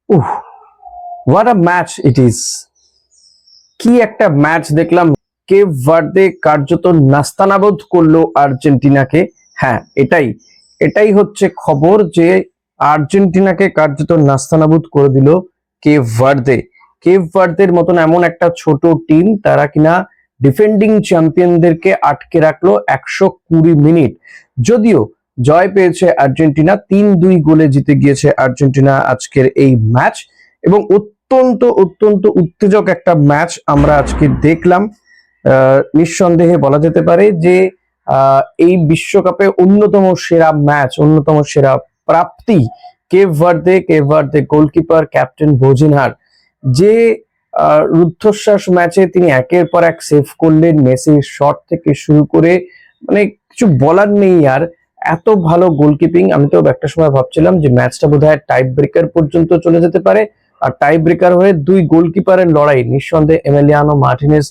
Uh, what a match it is. কি একটা match দেখলাম। কেপ ভার্দে কার্যত নাস্তানাবুদ করলো আর্জেন্টিনাকে। হ্যাঁ, এটাই এটাই হচ্ছে খবর যে আর্জেন্টিনাকে কার্যত নাস্তানাবুদ করে দিল কেপ ভার্দে। কেপ ভার্দের মতন এমন একটা ছোট টিম, তারা কিনা ডিফেন্ডিং চ্যাম্পিয়নদেরকে আটকে রাখলো 120 মিনিট। যদিও জয় পেয়েছে আর্জেন্টিনা, 3-2 গোলে জিতে গিয়েছে আর্জেন্টিনা আজকের এই ম্যাচ। এবং অত্যন্ত অত্যন্ত উত্তেজক একটা ম্যাচ আমরা আজকে দেখলাম। নিঃসন্দেহে বলা যেতে পারে যে এই বিশ্বকাপে অন্যতম সেরা ম্যাচ, অন্যতম সেরা প্রাপ্তি কেপ ভার্দে গোলকিপার ক্যাপ্টেন ভোজিনহার যে রুদ্ধশ্বাস ম্যাচে তিনি একের পর এক সেভ করলেন, মেসির শট থেকে শুরু করে, মানে কিছু বলার নেই আর। এত ভালো গোলকিপিং। আমি তো একটা সময় ভাবছিলাম যে ম্যাচটা বোধহয় টাই ব্রেকার পর্যন্ত চলে যেতে পারে, আর টাই ব্রেকার হয়ে দুই গোলকিপারের লড়াই। নিঃসন্দেহে এমিলিয়ানো মার্টিনেজ,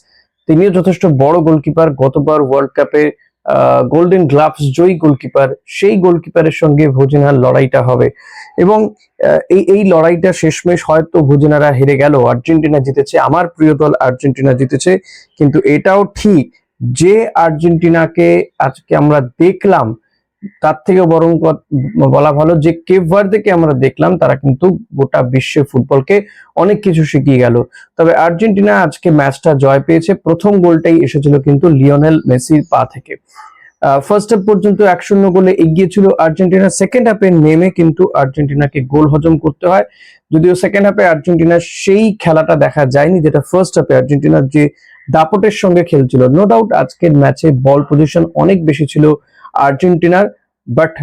তিনিও যথেষ্ট বড় গোলকিপার, গতবার ওয়ার্ল্ড কাপে গোল্ডেন গ্লাভস জয়ী গোলকিপার, সেই গোলকিপারের সঙ্গে ভোজিনহার লড়াইটা হবে। এবং এই এই লড়াইটা শেষমেশ হয়তো ভোজিনারা হেরে গেল, আর্জেন্টিনা জিতেছে, আমার প্রিয় দল আর্জেন্টিনা জিতেছে। কিন্তু এটাও ঠিক যে আর্জেন্টিনাকে আজকে আমরা দেখলাম, তার থেকে বরং বলা ভালো যে কেপ ভার্দেকে আমরা দেখলাম, তারা কিন্তু গোটা বিশ্বে ফুটবলকে অনেক কিছু শিখিয়ে গেল। তবে আর্জেন্টিনা আজকে ম্যাচটা জয় পেয়েছে। প্রথম গোলটাই এসেছিল কিন্তু লিওনেল মেসির পা থেকে। ফার্স্ট হাফ পর্যন্ত 1-0 গোলে এগিয়ে ছিল আর্জেন্টিনা। সেকেন্ড হাফে নেমে কিন্তু আর্জেন্টিনাকে গোল হজম করতে হয়। যদিও সেকেন্ড হাফে আর্জেন্টিনার সেই খেলাটা দেখা যায়নি যেটা ফার্স্ট হাফে আর্জেন্টিনার যে দাপটের সঙ্গে খেলছিল। নো ডাউট আজকের ম্যাচে বল পজিশন অনেক বেশি ছিল আর্জেন্টিনার, বাট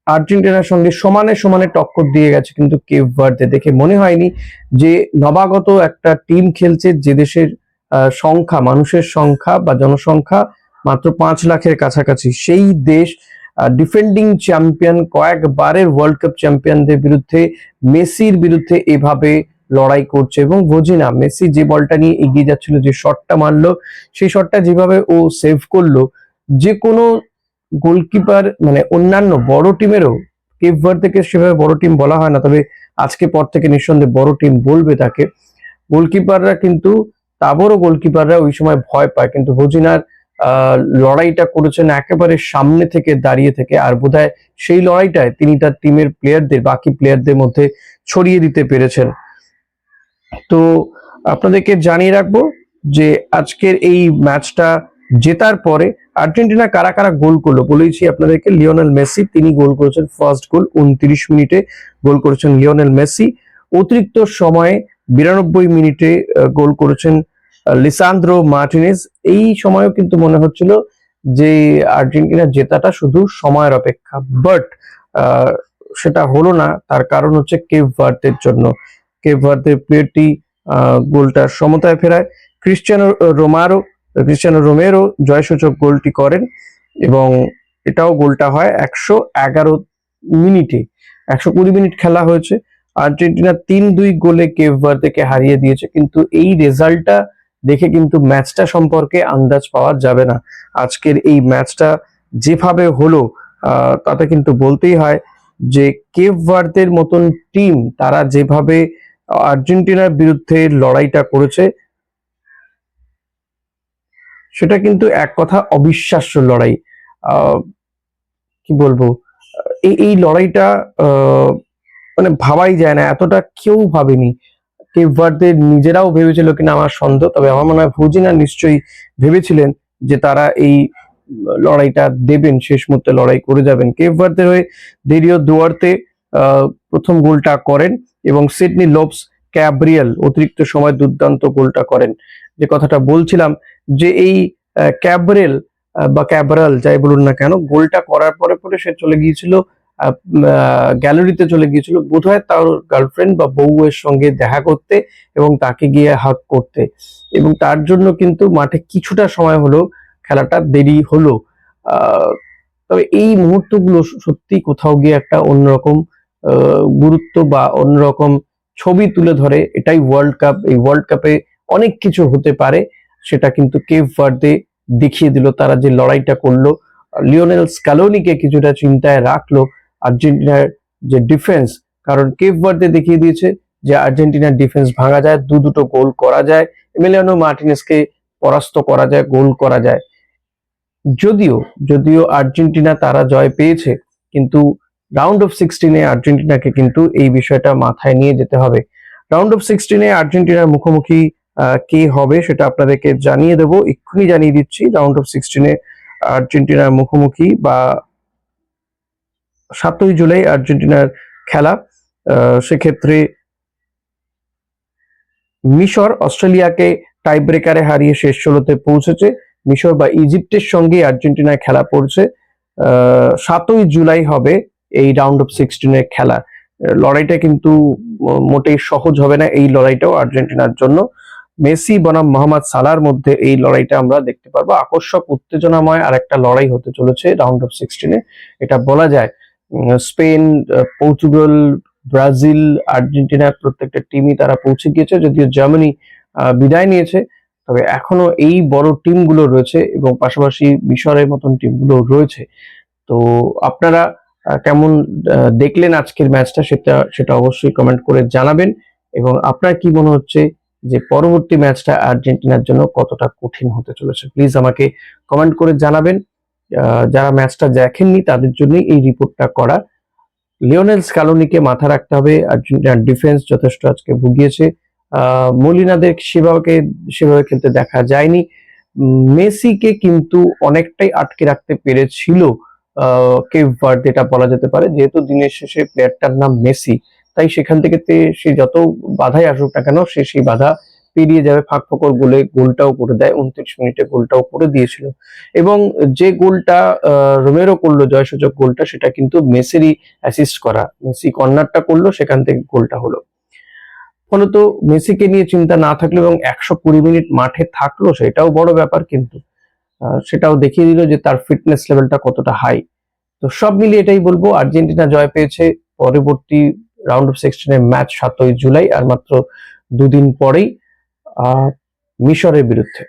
আর্জেন্টিনার সঙ্গে সমানে সমানে টক্কর দিয়ে গেছে কিন্তু কেপ ভার্দে। দেখে মনে হয়নি যে নবাগত একটা টিম খেলছে, যে দেশের সংখ্যা, মানুষের সংখ্যা বা জনসংখ্যা মাত্র 5 লাখের কাছাকাছি, সেই দেশ ডিফেন্ডিং চ্যাম্পিয়ন, কয়েকবারের ওয়ার্ল্ড কাপ চ্যাম্পিয়নদের বিরুদ্ধে, মেসির বিরুদ্ধে এভাবে লড়াই করছে। এবং ভোজিনা, মেসি যে বলটা নিয়ে এগিয়ে যাচ্ছিল, যে শটটা মারলো, সেই শটটা যেভাবে ও সেভ করলো, যে কোনো গোলকিপার, মানে অন্যান্য বড় টিমেরও, কেপ ভার্দেকে সেভাবে বড় টিম বলা হয় না, তবে আজকে পর থেকে নিঃসন্দেহে বড় টিম বলবে তাকে। গোলকিপাররা কিন্তু, তাবড় গোলকিপাররা ওই সময় ভয় পায়, কিন্তু ভোজিনার লড়াইটা করেছেন একেবারে সামনে থেকে দাঁড়িয়ে থেকে। আর বোধহয় সেই লড়াইটায় তিনি তার টিমের প্লেয়ারদের, বাকি প্লেয়ারদের মধ্যে ছড়িয়ে দিতে পেরেছেন। তো আপনাদেরকে জানিয়ে রাখবো যে আজকের এই ম্যাচটা জেতার পরে আর্জেন্টিনা কারা কারা গোল করলো বলেছি আপনাদেরকে। লিওনেল মেসি, তিনি গোল করেছেন ফার্স্ট গোল, 29 মিনিটে গোল করেছেন লিওনেল মেসি। অতিরিক্ত সময়ে 92 মিনিটে গোল করেছেন লিসান্দ্রো মার্টিনেজ। এই সময়ও কিন্তু মনে হচ্ছিল যে আর্জেন্টিনা জেতাটা শুধু সময়ের অপেক্ষা, বাট সেটা হলো না। তার কারণ হচ্ছে কেপ ভার্দের জন্য। কেপ ভার্দের প্লেয়ারটি গোলটা সমতায় ফেরায়। ক্রিস্টিয়ানো রোমেরো জয়সূচক গোলটি করেন, এবং এটাও গোলটা হয় 111 মিনিটে। 120 মিনিট খেলা হয়েছে, আর্জেন্টিনা 3-2 গোলে কেপ ভার্দেকে হারিয়ে দিয়েছে। কিন্তু এই রেজাল্টটা দেখে কিন্তু ম্যাচটা সম্পর্কে আন্দাজ পাওয়া যাবে না। আজকের এই ম্যাচটা যেভাবে হলো, তাতে কিন্তু বলতেই হয় যে কেপ ভার্দের মতন টিম, তারা যেভাবে আর্জেন্টিনার বিরুদ্ধে লড়াইটা করেছে, সেটা কিন্তু এক কথা অবিশ্বাস্য লড়াই। কি বলবো, এই লড়াইটা মানে ভাবাই যায় না, এতটা কেউ ভাবেনি। কেপ ভার্দে নিজেরাও ভেবেছিল কিনা আমার সন্দেহ, তবে আমার মনে হয় ভোজিনা নিশ্চয়ই ভেবেছিলেন যে তারা এই লড়াইটা দেবেন, শেষ মুহূর্তে লড়াই করে যাবেন। কেপ ভার্দের হয়ে দেরিও দুয়ার্তে প্রথম গোলটা করেন, এবং সিডনি লোপস ক্যাব্রিয়েল অতিরিক্ত সময় দুর্দান্ত গোলটা করেন। যে কথাটা বলছিলাম যে এই ক্যাব্রিয়েল বা ক্যাব্রাল যাই বলুন না কেন, গোলটা করার পরে পরে সে চলে গিয়েছিল গ্যালারিতে, চলে গিয়েছিল বোধহয় তার গার্লফ্রেন্ড বা বউয়ের সঙ্গে দেখা করতে, এবং তাকে গিয়ে হাগ করতে। এবং তার জন্য কিন্তু মাঠে কিছুটা সময় হলো খেলাটা দেরি হলো। তবে এই মুহূর্তগুলো সত্যি কোথাও গিয়ে একটা অন্যরকম গুরুত্ব বা অন্যরকম ছবি তুলে ধরে। এটাই ওয়ার্ল্ড কাপ, এই ওয়ার্ল্ড কাপে অনেক কিছু হতে পারে, সেটা কিন্তু কেপ ভার্দে দেখিয়ে দিল। তারা যে লড়াইটা করলো, লিওনেল স্ক্যালোনিকে কিছুটা চিন্তায় রাখলো, আর্জেন্টিনার যে ডিফেন্স কারণ কেপ ভার্দে দেখিয়ে দিয়েছে যে আর্জেন্টিনার ডিফেন্স ভাঙা যায়, দুটো গোল করা যায়, এমিলিয়ানো মার্টিনেজকে পরাস্ত করা যায়, গোল করা যায়। যদিও যদিও আর্জেন্টিনা তারা জয় পেয়েছে, কিন্তু রাউন্ড অফ 16-এ আর্জেন্টিনাকে কিন্তু এই বিষয়টা মাথায় নিয়ে যেতে হবে। রাউন্ড অফ 16-এ আর্জেন্টিনার মুখোমুখি কে হবে সেটা আপনাদেরকে জানিয়ে দেবো, এক্ষুনি জানিয়ে দিচ্ছি। রাউন্ড অফ 16-এ আর্জেন্টিনার মুখোমুখি বা 7ই জুলাই আর্জেন্টিনার খেলা। সেক্ষেত্রে মিশর অস্ট্রেলিয়াকে টাই ব্রেকারে হারিয়ে শেষ 16-তে পৌঁছেছে। মিশর বা ইজিপ্টের সঙ্গে আর্জেন্টিনার খেলা পড়ছে। 7ই জুলাই হবে এই রাউন্ড অফ 16-এর খেলা। লড়াইটা কিন্তু মোটেই সহজ হবে না, এই লড়াইটাও আর্জেন্টিনার জন্য। মেসি বনাম মোহাম্মদ সালার মধ্যে এই লড়াইটা আমরা দেখতে পারবো। আকর্ষক উত্তেজনাময় আর একটা লড়াই হতে চলেছে রাউন্ড অফ 16-এ, এটা বলা যায়। স্পেন, পর্তুগাল, ব্রাজিল, আর্জেন্টিনার প্রত্যেকটা টিমই তারা পৌঁছে গিয়েছে, যদিও জার্মানি বিদায় নিয়েছে। তবে এখনো এই বড় টিমগুলো রয়েছে এবং পাশাপাশি মিশরের মতন টিমগুলো রয়েছে। তো আপনারা কেমন দেখলেন আজকের ম্যাচটা, সেটা অবশ্যই কমেন্ট করে জানাবেন। এবং আপনার কি মনে হচ্ছে যে পরবর্তী ম্যাচটা আর্জেন্টিনার জন্য কতটা কঠিন হতে চলেছে, প্লিজ আমাকে কমেন্ট করে জানাবেন। যারা ম্যাচটা দেখেননি তাদের জন্যই এই রিপোর্টটা করা। লিওনেল স্কালোনিকে মাথা রাখতে হবে, আর্জেন্টিনার ডিফেন্স যথেষ্ট আজকে ভুগিয়েছে। মলিনাদের সেভাবে খেলতে দেখা যায়নি। মেসিকে কিন্তু অনেকটাই আটকে রাখতে পেরেছিল কেপ ভার্দে, এটা বলা যেতে পারে। যেহেতু দিনের শেষে প্লেয়ারটার নাম মেসি, তাই সেখান থেকে সে যত বাধাই আসুক না কেন সে সেই বাধা পেরিয়ে যাবে। ফাঁক ফোকর গোলটাও করে দেয়, 29 মিনিটে গোলটাও করে দিয়েছিল। এবং যে গোলটা রোমেরো করলো, জয়সূচক গোলটা, সেটা কিন্তু মেসিরই অ্যাসিস্ট করা। মেসি কর্নারটা করলো, সেখান থেকে গোলটা হলো। ফলত মেসিকে নিয়ে চিন্তা না থাকলো এবং 120 মিনিট মাঠে থাকলো, সেটাও বড় ব্যাপার। কিন্তু সেটাও দেখিয়ে দিল যে তার ফিটনেস লেভেলটা কতটা হাই। তো সব মিলিয়ে এটাই বলবো, আর্জেন্টিনা জয় পেয়েছে। পরবর্তী রাউন্ড অফ 16-এর ম্যাচ 7ই জুলাই, আর মাত্র দুদিন পরেই মিশরের বিরুদ্ধে।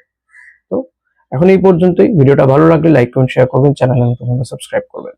তো এখন এই পর্যন্তই। ভিডিওটা ভালো লাগলে লাইক করুন, শেয়ার করবেন, চ্যানেল সাবস্ক্রাইব করবেন।